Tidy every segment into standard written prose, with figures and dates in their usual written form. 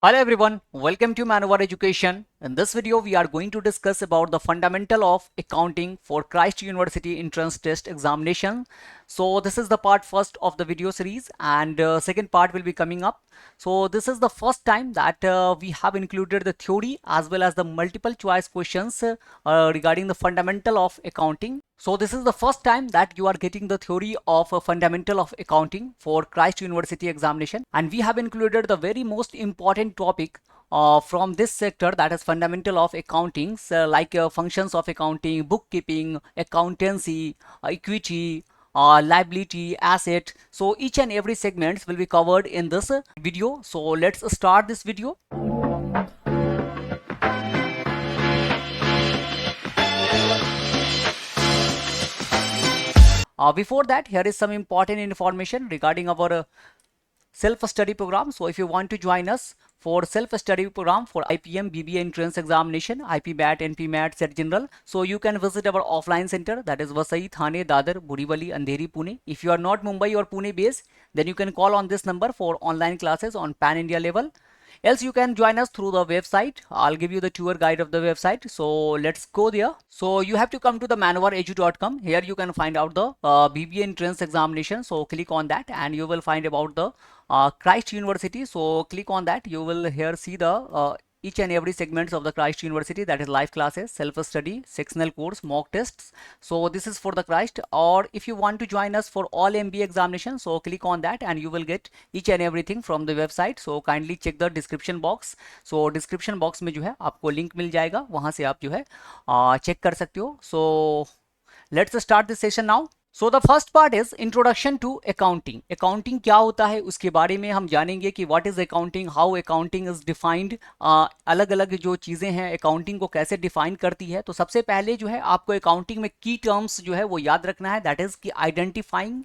Hello everyone, welcome to Manovar Education. In this video, we are going to discuss about the fundamental of accounting for Christ University entrance test examination. So this is the part first of the video series, and second part will be coming up. So this is the first time that we have included the theory as well as the multiple choice questions regarding the fundamental of accounting. So this is the first time that you are getting the theory of a fundamental of accounting for Christ University examination, and we have included the very most important topic from this sector, that is fundamental of accounting, like functions of accounting, bookkeeping, accountancy, equity, liability, asset. So each and every segments will be covered in this video. So let's start this video. Before that, here is some important information regarding our self-study program. So if you want to join us for self-study program for IPM BBA entrance examination, IPMAT, NPMAT, Set General, so you can visit our offline center, that is Vasai, Thane, Dadar, Borivali, Andheri, Pune. If you are not Mumbai or Pune based, then you can call on this number for online classes on pan India level. Else you can join us through the website. I'll give you the tour guide of the website. So let's go there. So you have to come to the manovaredu.com. Here you can find out the BBA entrance examination. So click on that and you will find about the Christ University. So click on that. You will here see the each and every segments of the Christ University, that is live classes, self-study, sectional course, mock tests. So this is for the Christ. Or if you want to join us for all MBA examinations, so click on that and you will get each and everything from the website. So kindly check the description box. So description box में जो है आपको link मिल जाएगा, वहां से आप जो है चेक कर सकते हो. So let's start this session now. So the first part is introduction to accounting. Accounting क्या होता है उसके बारे में हम जानेंगे कि what is accounting, how accounting is defined, अलग अलग जो चीज़ें हैं अकाउंटिंग को कैसे डिफाइन करती है. तो सबसे पहले जो है आपको अकाउंटिंग में की टर्म्स जो है वो याद रखना है, दैट इज कि identifying,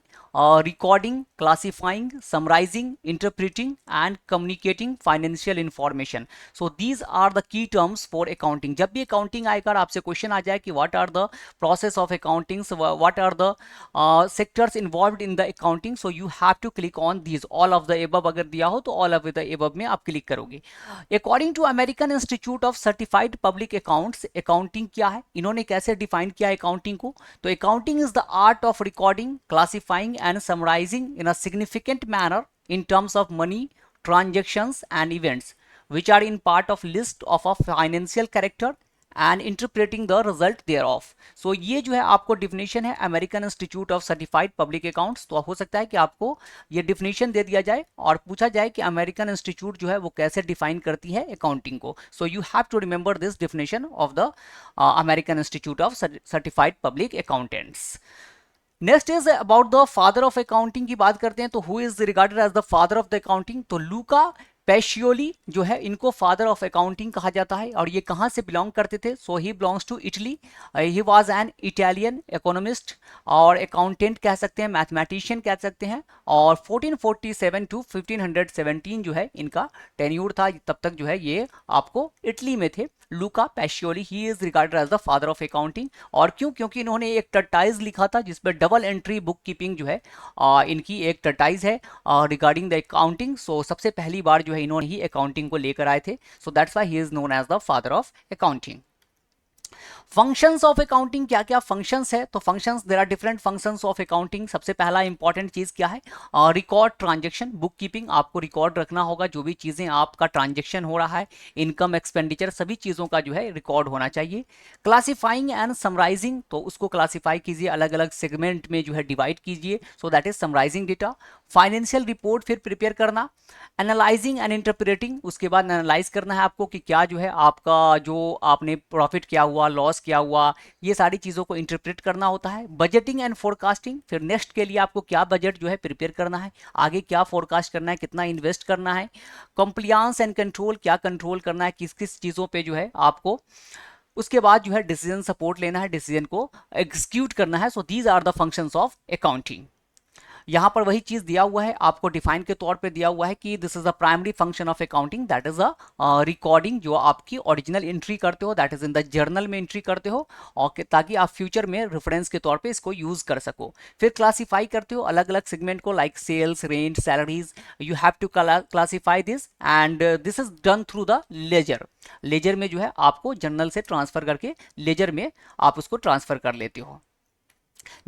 recording, classifying, summarising, interpreting and communicating financial information. So these are the key terms for accounting. जब भी अकाउंटिंग आएगा आपसे क्वेश्चन आ जाए कि what are the process of accounting, what are the sectors involved in the accounting, so you have to click on these. all of the above अगर दिया हो तो all of the above में आप क्लिक करोगे. According to American Institute of Certified Public Accounts, accounting क्या है, इन्होंने कैसे डिफाइन किया accounting को. तो accounting is the art of recording, classifying and summarizing in a significant manner in terms of money, transactions and events which are in part of list of a financial character and interpreting the result thereof. So ये जो है आपको definition है American Institute of Certified Public Accounts. तो हो सकता है कि आपको ये डिफिनेशन दे दिया जाए और पूछा जाए कि अमेरिकन इंस्टीट्यूट जो है वो कैसे डिफाइन करती है अकाउंटिंग को. So you have to remember this definition of the American Institute of Certified Public Accountants. Next is about the father of accounting की बात करते हैं. तो who is regarded as the father of the accounting. तो Luca पैशियोली जो है इनको father of accounting कहा जाता है. और ये कहाँ से बिलोंग करते थे. So he belongs to Italy. He was an Italian economist और अकाउंटेंट कह सकते हैं, मैथमेटिशियन कह सकते हैं. और 1447 टू 1517 जो है इनका टेन्यूर था. तब तक जो है ये आपको इटली में थे. Luca Pacioli, he is regarded as the father of accounting. और क्यों, क्योंकि इन्होंने एक ट्रटाइज लिखा था जिसमें डबल एंट्री बुक कीपिंग जो है इनकी एक ट्रटाइज है रिगार्डिंग द अकाउंटिंग. सो सबसे पहली बार जो है इन्होंने ही अकाउंटिंग को लेकर आए थे. So that's why he is known as the father of accounting. Functions of accounting, क्या क्या फंक्शंस है. तो functions, there are different functions of accounting. सबसे पहला इंपॉर्टेंट चीज क्या है, रिकॉर्ड ट्रांजेक्शन, बुक कीपिंग. आपको रिकॉर्ड रखना होगा जो भी चीजें आपका ट्रांजेक्शन हो रहा है, इनकम एक्सपेंडिचर, सभी चीजों का जो है रिकॉर्ड होना चाहिए. क्लासिफाइंग एंड समराइजिंग, तो उसको क्लासिफाई कीजिए, अलग अलग सेगमेंट में जो है डिवाइड कीजिए. So that is summarising data. Financial report फिर प्रिपेयर करना. एनालाइजिंग एंड इंटरप्रेटिंग, उसके बाद एनालाइज करना है आपको कि क्या जो है आपका जो आपने प्रॉफिट क्या हुआ, लॉस क्या हुआ, ये सारी चीज़ों को इंटरप्रेट करना होता है. बजटिंग एंड फोरकास्टिंग, फिर नेक्स्ट के लिए आपको क्या बजट जो है प्रिपेयर करना है, आगे क्या फोरकास्ट करना है, कितना इन्वेस्ट करना है. कंप्लायंस एंड कंट्रोल, क्या कंट्रोल करना है, किस किस चीज़ों पे जो है आपको. उसके बाद जो है डिसीजन सपोर्ट लेना है, डिसीजन को एग्जीक्यूट करना है. So these are the functions of accounting. यहाँ पर वही चीज दिया हुआ है, आपको डिफाइन के तौर पे दिया हुआ है कि this is the primary function of accounting, that is a recording, जो आपकी ओरिजिनल एंट्री करते हो, that is in the journal में एंट्री करते हो, और ताकि आप फ्यूचर में रेफरेंस के तौर पे इसको यूज कर सको। फिर क्लासीफाई करते हो अलग अलग सेगमेंट को, like sales, rent, salaries, you have to classify this, and this is done through the ledger. Ledger में जो है आपको जर्नल से ट्रांसफर करके लेजर में आप उसको ट्रांसफर कर लेते हो।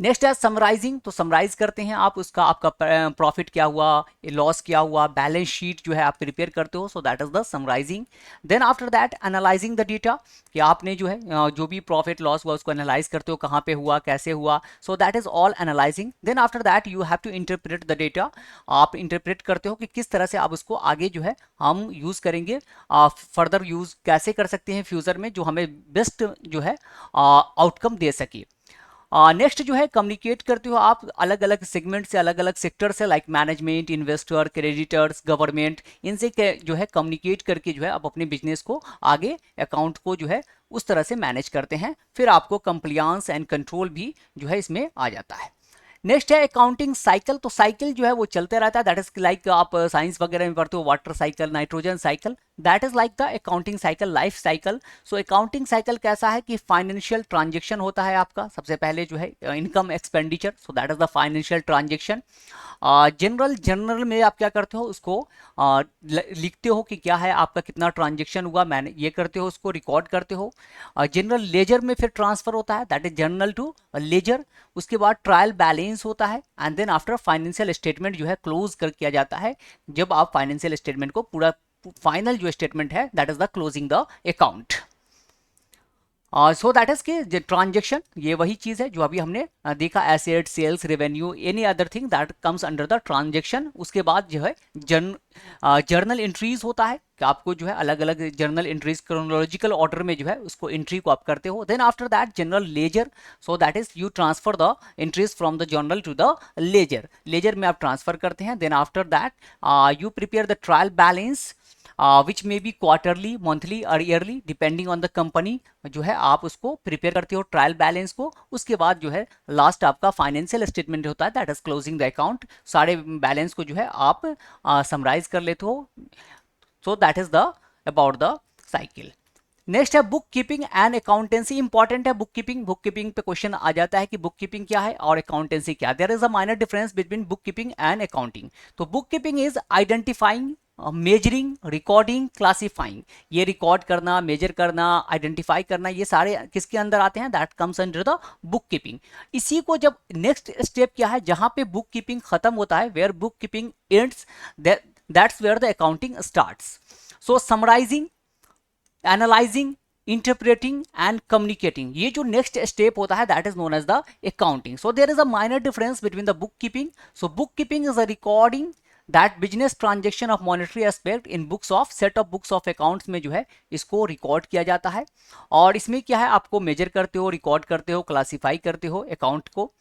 नेक्स्ट है समराइजिंग, तो समराइज करते हैं आप उसका, आपका प्रॉफिट क्या हुआ, लॉस क्या हुआ, बैलेंस शीट जो है आप प्रिपेयर करते हो, so that is the summarising. Then after that analysing the data, कि आपने जो है जो भी प्रॉफिट लॉस हुआ उसको एनालाइज करते हो, कहाँ पे हुआ, कैसे हुआ, so that is all analysing. Then after that you have to interpret the data, आप इंटरप्रेट करते हो कि किस तरह से आप उसको आगे जो है हम यूज करेंगे, फर्दर यूज कैसे कर सकते हैं फ्यूचर में, जो हमें बेस्ट जो है आउटकम दे सके। नेक्स्ट जो है कम्युनिकेट करते हो आप अलग अलग सेगमेंट से, अलग अलग सेक्टर से, like management, investor, creditors, government, इनसे जो है कम्युनिकेट करके जो है आप अपने बिजनेस को आगे, अकाउंट को जो है उस तरह से मैनेज करते हैं। फिर आपको कंप्लायंस एंड कंट्रोल भी जो है इसमें आ जाता है। नेक्स्ट है अकाउंटिंग साइकिल, तो साइकिल जो है वो चलते रहता है, दैट इज लाइक आप साइंस वगैरह में पढ़ते हो, water cycle, nitrogen cycle, that is like the accounting cycle, life cycle. So accounting cycle कैसा है कि फाइनेंशियल ट्रांजेक्शन होता है आपका, सबसे पहले जो है income expenditure, so that is the financial transaction. General में आप क्या करते हो, उसको लिखते हो कि क्या है आपका, कितना ट्रांजेक्शन हुआ, मैंने ये करते हो, उसको रिकॉर्ड करते हो। जनरल लेजर में फिर ट्रांसफर होता है, that is journal to ledger. उसके बाद ट्रायल बैलेंस होता है, and then after financial statement जो है क्लोज कर किया जाता है, जब आप फाइनेंशियल स्टेटमेंट को पूरा, फाइनल जो स्टेटमेंट है that is the closing the account. So that is के ट्रांजेक्शन, ये वही चीज है जो अभी हमने देखा, asset, sales, revenue, any other thing that comes under the transaction. उसके बाद जो है जर्नल एंट्रीज होता है कि आपको जो है अलग अलग जर्नल एंट्रीज क्रोनोलॉजिकल ऑर्डर में जो है उसको एंट्री को आप करते हो। Then after that general ledger, so that is you transfer the entries from the journal to the ledger, ledger में आप ट्रांसफर करते हैं। Then after that you prepare the trial balance, which may be quarterly, monthly और yearly depending on the company, जो है आप उसको prepare करते हो ट्रायल बैलेंस को। उसके बाद जो है लास्ट आपका फाइनेंशियल स्टेटमेंट होता है, that is closing the account, सारे बैलेंस को जो है आप समराइज कर लेते हो। So that is the about the cycle. Next है book keeping and accountancy, important है बुक कीपिंग। बुक कीपिंग पे क्वेश्चन आ जाता है कि बुक कीपिंग क्या है और अकाउंटेंसी क्या, there is a minor difference between book keeping and accounting. तो book keeping is identifying, measuring, recording, classifying, ये रिकॉर्ड करना, मेजर करना, आइडेंटिफाई करना, ये सारे किसके अंदर आते हैं, that comes under the book keeping. इसी को जब नेक्स्ट स्टेप क्या है, जहां पे बुक कीपिंग खत्म होता है, where book keeping ends, that's where the accounting starts. So summarising, analysing, interpreting and communicating, ये जो नेक्स्ट स्टेप होता है that is known as the accounting. So there is a minor difference between the book keeping. So book keeping is a recording that business transaction of monetary aspect in books of, set of books of accounts में जो है इसको record किया जाता है। और इसमें क्या है, आपको मेजर करते हो, रिकॉर्ड करते हो, क्लासीफाई करते हो अकाउंट को।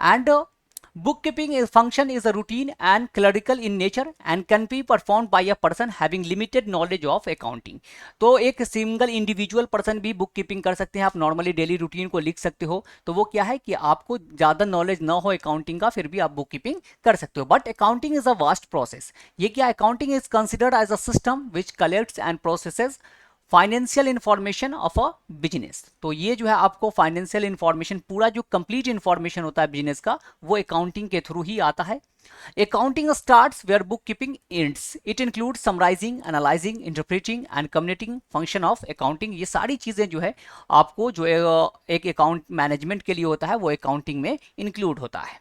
And bookkeeping is function is a routine and clerical in nature and can be performed by a person having limited knowledge of accounting। तो एक सिंगल इंडिविजुअल पर्सन भी बुक कीपिंग कर सकते हैं, आप नॉर्मली डेली रूटीन को लिख सकते हो। तो वो क्या है कि आपको ज़्यादा नॉलेज ना हो अकाउंटिंग का, फिर भी आप बुक कीपिंग कर सकते हो। But accounting is a vast process, ये क्या, accounting is considered as a system which collects and processes financial information of a business. तो ये जो है आपको फाइनेंशियल इंफॉर्मेशन, पूरा जो कंप्लीट इंफॉर्मेशन होता है बिजनेस का, वो अकाउंटिंग के थ्रू ही आता है। Accounting starts where book keeping ends, it include summarising, analysing, interpreting and communicating function of accounting. ये सारी चीजें जो है आपको जो एक अकाउंट मैनेजमेंट के लिए होता है, वो अकाउंटिंग में इंक्लूड होता है।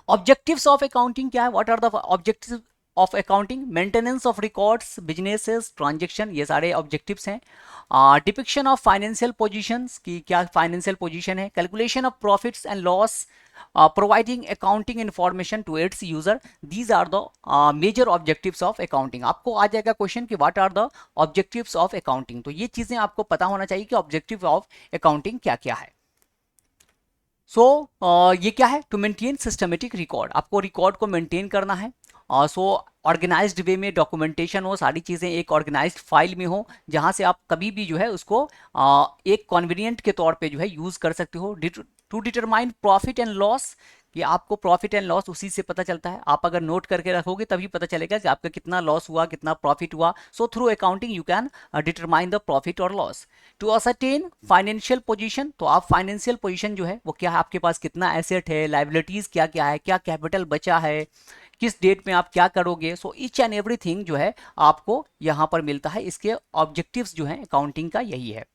ऑब्जेक्टिव्स ऑफ अकाउंटिंग क्या है, what are the objectives of accounting, maintenance of records, businesses, transaction, ये सारे ऑब्जेक्टिव्स हैं। डिपिक्शन ऑफ फाइनेंशियल पोजीशंस की क्या फाइनेंशियल पोजीशन है, calculation of profits and loss, providing accounting information to its user, these are the major objectives of accounting. आपको आ जाएगा question कि what are the objectives of accounting, तो ये चीजें आपको पता होना चाहिए कि ऑब्जेक्टिव ऑफ अकाउंटिंग क्या क्या है। सो ये क्या है, टू मेंटेन सिस्टमेटिक रिकॉर्ड, आपको रिकॉर्ड को मेंटेन करना है। सो ऑर्गेनाइज्ड वे में डॉक्यूमेंटेशन हो, सारी चीज़ें एक ऑर्गेनाइज्ड फाइल में हो, जहां से आप कभी भी जो है उसको एक कन्वीनियंट के तौर पे जो है यूज़ कर सकते हो। To determine profit and loss, कि आपको प्रॉफिट एंड लॉस उसी से पता चलता है। आप अगर नोट करके रखोगे तभी पता चलेगा कि आपका कितना लॉस हुआ, कितना प्रॉफिट हुआ। So through accounting you can determine the profit और loss. To ascertain financial position, तो आप फाइनेंशियल पोजीशन जो है वो क्या है, आपके पास कितना एसेट है, लाइबिलिटीज क्या क्या है, क्या कैपिटल बचा है, किस डेट में आप क्या करोगे। सो ईच एंड एवरीथिंग जो है आपको यहाँ पर मिलता है। इसके ऑब्जेक्टिव्स जो है अकाउंटिंग का यही है।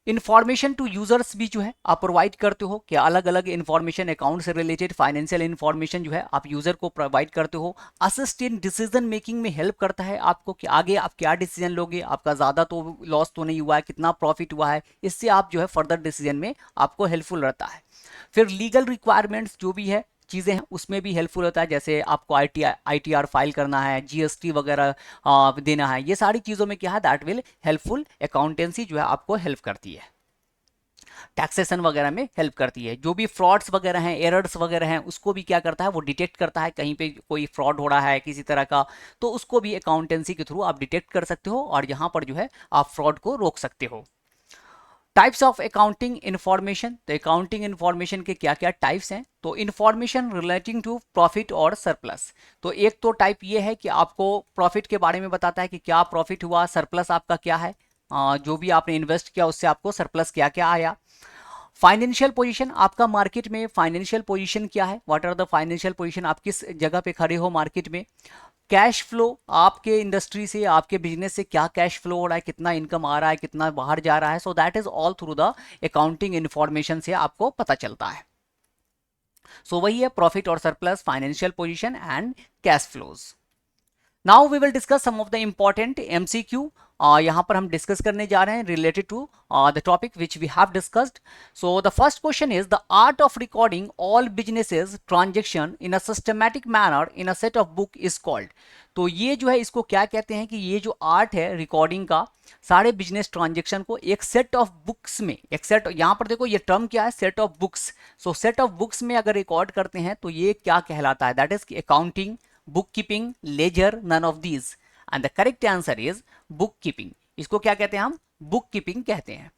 इन्फॉर्मेशन टू यूजर्स भी जो है आप प्रोवाइड करते हो कि अलग अलग इन्फॉर्मेशन अकाउंट से रिलेटेड फाइनेंशियल इन्फॉर्मेशन जो है आप यूजर को प्रोवाइड करते हो। असिस्ट इन डिसीजन मेकिंग में हेल्प करता है आपको कि आगे आप क्या डिसीजन लोगे, आपका ज़्यादा तो लॉस तो नहीं हुआ है, कितना प्रॉफिट हुआ है, इससे आप जो है फर्दर डिसीजन में आपको हेल्पफुल रहता है। फिर लीगल रिक्वायरमेंट्स जो भी है चीज़ें हैं उसमें भी हेल्पफुल होता है, जैसे आपको ITR फाइल करना है, GST वगैरह देना है, ये सारी चीज़ों में क्या है दैट विल हेल्पफुल। अकाउंटेंसी जो है आपको हेल्प करती है, टैक्सेशन वगैरह में हेल्प करती है। जो भी फ्रॉड्स वगैरह हैं, एरर्स वगैरह हैं, उसको भी क्या करता है वो डिटेक्ट करता है। कहीं पे कोई फ्रॉड हो रहा है किसी तरह का तो उसको भी अकाउंटेंसी के थ्रू आप डिटेक्ट कर सकते हो और यहाँ पर जो है आप फ्रॉड को रोक सकते हो। टाइप्स ऑफ अकाउंटिंग इन्फॉर्मेशन, तो अकाउंटिंग इन्फॉर्मेशन के क्या क्या टाइप्स हैं। तो इन्फॉर्मेशन रिलेटिंग टू प्रॉफिट और सरप्लस, तो एक तो टाइप ये है कि आपको प्रॉफिट के बारे में बताता है कि क्या प्रॉफिट हुआ, सरप्लस आपका क्या है, जो भी आपने इन्वेस्ट किया उससे आपको सरप्लस क्या क्या आया। फाइनेंशियल पोजीशन, आपका मार्केट में फाइनेंशियल पोजीशन क्या है, what are the financial position, आप किस जगह पे खड़े हो मार्केट में। कैश फ्लो, आपके इंडस्ट्री से आपके बिजनेस से क्या कैश फ्लो हो रहा है, कितना इनकम आ रहा है, कितना बाहर जा रहा है। So that is all through the accounting information से आपको पता चलता है। सो वही है प्रॉफिट और surplus, financial position and cash flows. Now we will discuss some of the important MCQ। यहाँ पर हम डिस्कस करने जा रहे हैं related to the topic which we have discussed. So the first question is the art of recording all businesses transaction in a systematic manner in a set of book is called. तो ये जो है इसको क्या कहते हैं कि ये जो आर्ट है रिकॉर्डिंग का सारे बिजनेस ट्रांजेक्शन को एक सेट ऑफ बुक्स में, एक सेट, यहाँ पर देखो ये टर्म क्या है, set of books. So set of books में अगर रिकॉर्ड करते हैं तो ये क्या कहलाता है, that is accounting, bookkeeping, ledger, none of these, and the correct answer is bookkeeping। इसको क्या कहते हैं हम, bookkeeping कहते हैं।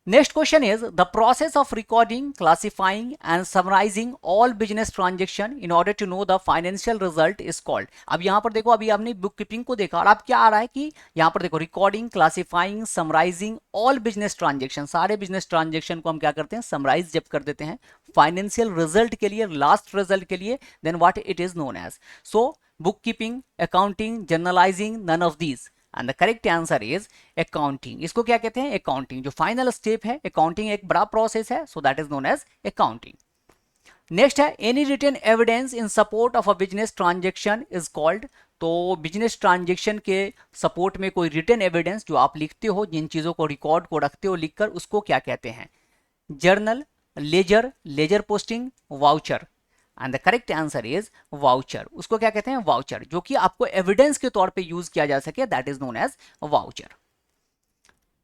Next question is the process of recording, classifying and summarising all business transaction in order to know the financial result is called. अब यहाँ पर देखो अभी आपने बुक कीपिंग को देखा और अब क्या आ रहा है कि यहाँ पर देखो recording, classifying, summarising all business transaction, सारे बिजनेस ट्रांजेक्शन को हम क्या करते हैं समराइज जब कर देते हैं फाइनेंशियल रिजल्ट के लिए, लास्ट रिजल्ट के लिए, then what it is known as. So book keeping, accounting, journalising, none of these, and the correct answer is accounting. इसको क्या कहते हैं, अकाउंटिंग। जो फाइनल स्टेप है अकाउंटिंग एक बड़ा प्रोसेस है, so that is known as accounting. Next है any written evidence in support of a business transaction is called. तो बिजनेस ट्रांजेक्शन के सपोर्ट में कोई रिटन एविडेंस जो आप लिखते हो, जिन चीजों को रिकॉर्ड को रखते हो लिखकर, उसको क्या कहते हैं, journal, ledger, ledger posting, voucher, and the correct answer is voucher. उसको क्या कहते हैं, वाउचर, जो कि आपको एविडेंस के तौर पे यूज किया जा सके, that is known as voucher.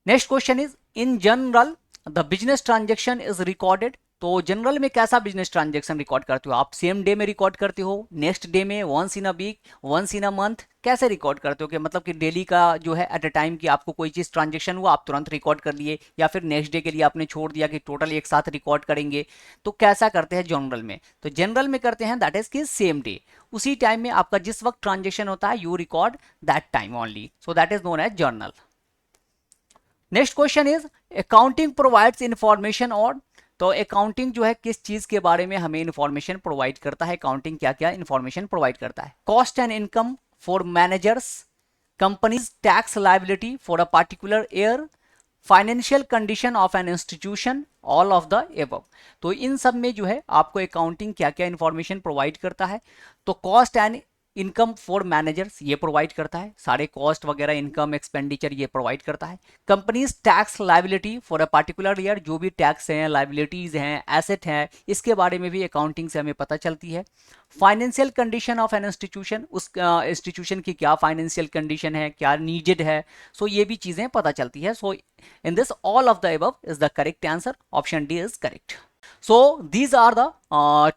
Next question is in journal the business transaction is recorded. तो जनरल में कैसा बिजनेस ट्रांजेक्शन रिकॉर्ड करते हो आप, सेम डे में रिकॉर्ड करते हो, नेक्स्ट डे में, once in a week, once in a month, कैसे रिकॉर्ड करते हो कि मतलब कि डेली का जो है एट अ टाइम कि आपको कोई चीज ट्रांजेक्शन हुआ आप तुरंत रिकॉर्ड कर लिए, या फिर नेक्स्ट डे के लिए आपने छोड़ दिया कि टोटल एक साथ रिकॉर्ड करेंगे। तो कैसा करते हैं जनरल में, तो जनरल में करते हैं दैट इज कि सेम डे, उसी टाइम में आपका जिस वक्त ट्रांजेक्शन होता है you record that time only, so that is known as journal. Next question is accounting provides information और, तो अकाउंटिंग जो है किस चीज के बारे में हमें इंफॉर्मेशन प्रोवाइड करता है, अकाउंटिंग क्या क्या इंफॉर्मेशन प्रोवाइड करता है। Cost and income for managers, companies tax liability for a particular year, financial condition of an institution, all of the above. तो इन सब में जो है आपको अकाउंटिंग क्या क्या इंफॉर्मेशन प्रोवाइड करता है। तो cost and income for managers ये प्रोवाइड करता है, सारे कॉस्ट वगैरह, इनकम, एक्सपेंडिचर ये प्रोवाइड करता है। Companies tax liability for a particular year, जो भी टैक्स हैं, लायबिलिटीज हैं, एसेट हैं, इसके बारे में भी अकाउंटिंग से हमें पता चलती है। Financial condition of an institution, उस इंस्टीट्यूशन की क्या फाइनेंशियल कंडीशन है, क्या नीडेड है, सो ये भी चीजें पता चलती है। So in this all of the above is the correct answer, option D is correct. So these are the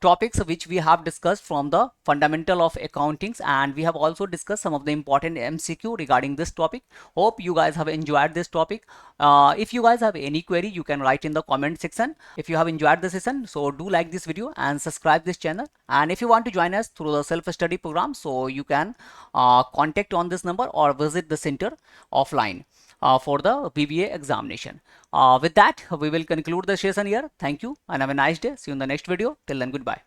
topics which we have discussed from the fundamental of accountings, and we have also discussed some of the important MCQ regarding this topic. Hope you guys have enjoyed this topic. If you guys have any query, you can write in the comment section. If you have enjoyed the session, so do like this video and subscribe this channel. And if you want to join us through the self-study program, so you can contact on this number or visit the center offline for the BBA examination. With that, we will conclude the session here. Thank you and have a nice day. See you in the next video. Till then, goodbye.